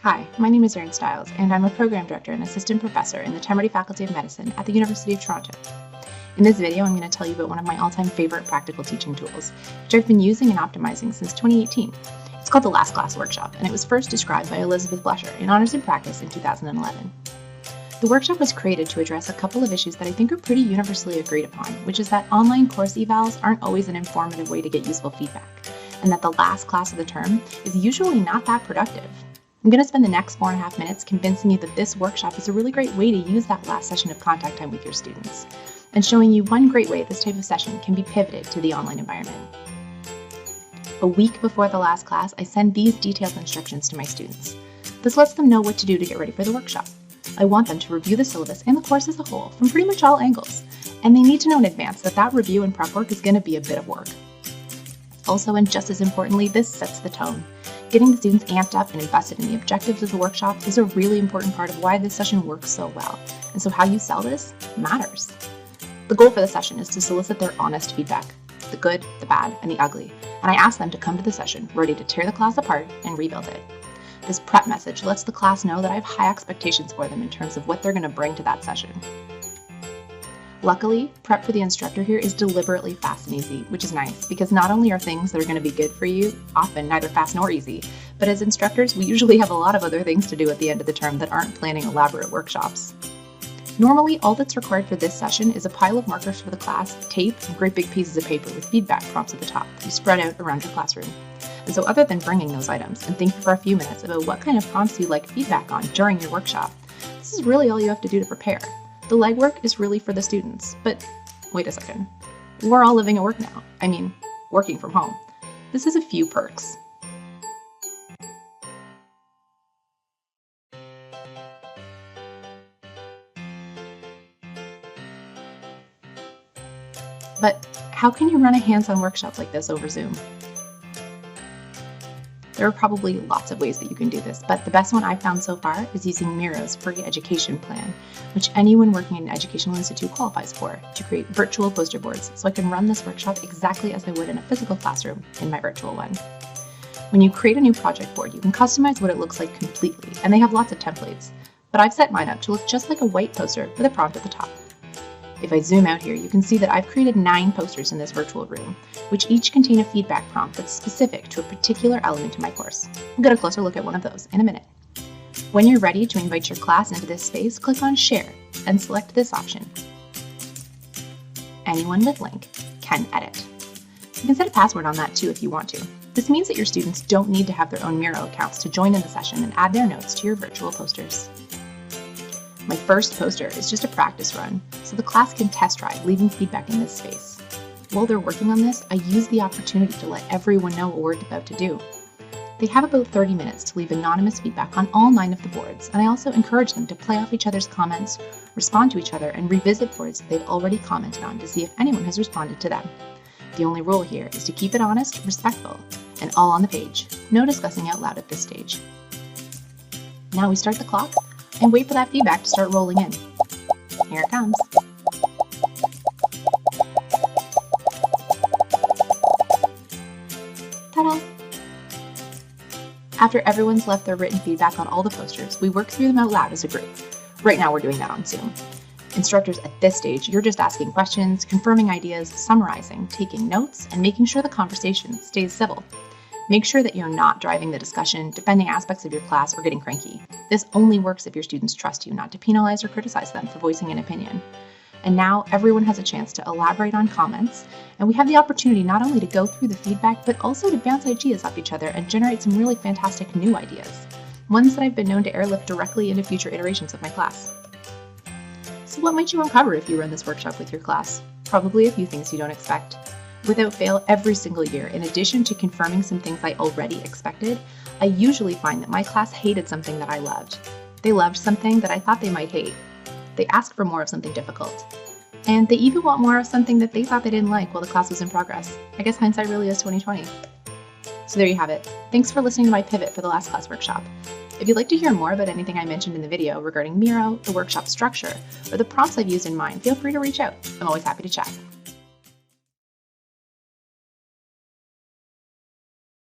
Hi, my name is Erin, and I'm a Program Director and Assistant Professor in the Temerity Faculty of Medicine at the University of Toronto. In this video, I'm going to tell you about one of my all-time favorite practical teaching tools, which I've been using and optimizing since 2018. It's called the Last Class Workshop, and it was first described by Elizabeth Blusher in Honors in Practice in 2011. The workshop was created to address a couple of issues that I think are pretty universally agreed upon, which is that online course evals aren't always an informative way to get useful feedback, and that the last class of the term is usually not that productive. I'm going to spend the next 4.5 minutes convincing you that this workshop is a really great way to use that last session of contact time with your students, and showing you one great way this type of session can be pivoted to the online environment. A week before the last class, I send these detailed instructions to my students. This lets them know what to do to get ready for the workshop. I want them to review the syllabus and the course as a whole from pretty much all angles, and they need to know in advance that that review and prep work is going to be a bit of work. Also, and just as importantly, this sets the tone. Getting the students amped up and invested in the objectives of the workshop is a really important part of why this session works so well, and so how you sell this matters. The goal for the session is to solicit their honest feedback, the good, the bad, and the ugly, and I ask them to come to the session ready to tear the class apart and rebuild it. This prep message lets the class know that I have high expectations for them in terms of what they're going to bring to that session. Luckily, prep for the instructor here is deliberately fast and easy, which is nice because not only are things that are going to be good for you often neither fast nor easy, but as instructors, we usually have a lot of other things to do at the end of the term that aren't planning elaborate workshops. Normally, all that's required for this session is a pile of markers for the class, tape, and great big pieces of paper with feedback prompts at the top you spread out around your classroom. And so other than bringing those items and thinking for a few minutes about what kind of prompts you'd like feedback on during your workshop, this is really all you have to do to prepare. The legwork is really for the students, but wait a second. We're all living at work now. I mean, working from home. This has a few perks. But how can you run a hands-on workshop like this over Zoom? There are probably lots of ways that you can do this, but the best one I've found so far is using Miro's free education plan, which anyone working in an educational institute qualifies for, to create virtual poster boards so I can run this workshop exactly as I would in a physical classroom in my virtual one. When you create a new project board, you can customize what it looks like completely, and they have lots of templates, but I've set mine up to look just like a white poster with a prompt at the top. If I zoom out here, you can see that I've created 9 posters in this virtual room, which each contain a feedback prompt that's specific to a particular element in my course. We'll get a closer look at one of those in a minute. When you're ready to invite your class into this space, click on Share and select this option. Anyone with link can edit. You can set a password on that too if you want to. This means that your students don't need to have their own Miro accounts to join in the session and add their notes to your virtual posters. My first poster is just a practice run, so the class can test drive, leaving feedback in this space. While they're working on this, I use the opportunity to let everyone know what we're about to do. They have about 30 minutes to leave anonymous feedback on all 9 of the boards, and I also encourage them to play off each other's comments, respond to each other, and revisit boards that they've already commented on to see if anyone has responded to them. The only rule here is to keep it honest, respectful, and all on the page. No discussing out loud at this stage. Now we start the clock and wait for that feedback to start rolling in. Here it comes. Ta-da! After everyone's left their written feedback on all the posters, we work through them out loud as a group. Right now we're doing that on Zoom. Instructors at this stage, you're just asking questions, confirming ideas, summarizing, taking notes, and making sure the conversation stays civil. Make sure that you're not driving the discussion, defending aspects of your class, or getting cranky. This only works if your students trust you not to penalize or criticize them for voicing an opinion. And now everyone has a chance to elaborate on comments, and we have the opportunity not only to go through the feedback, but also to bounce ideas off each other and generate some really fantastic new ideas. Ones that I've been known to airlift directly into future iterations of my class. So what might you uncover if you run this workshop with your class? Probably a few things you don't expect. Without fail, every single year, in addition to confirming some things I already expected, I usually find that my class hated something that I loved. They loved something that I thought they might hate. They asked for more of something difficult. And they even want more of something that they thought they didn't like while the class was in progress. I guess hindsight really is 20/20. So there you have it. Thanks for listening to my pivot for the last class workshop. If you'd like to hear more about anything I mentioned in the video regarding Miro, the workshop structure, or the prompts I've used in mine, feel free to reach out. I'm always happy to chat.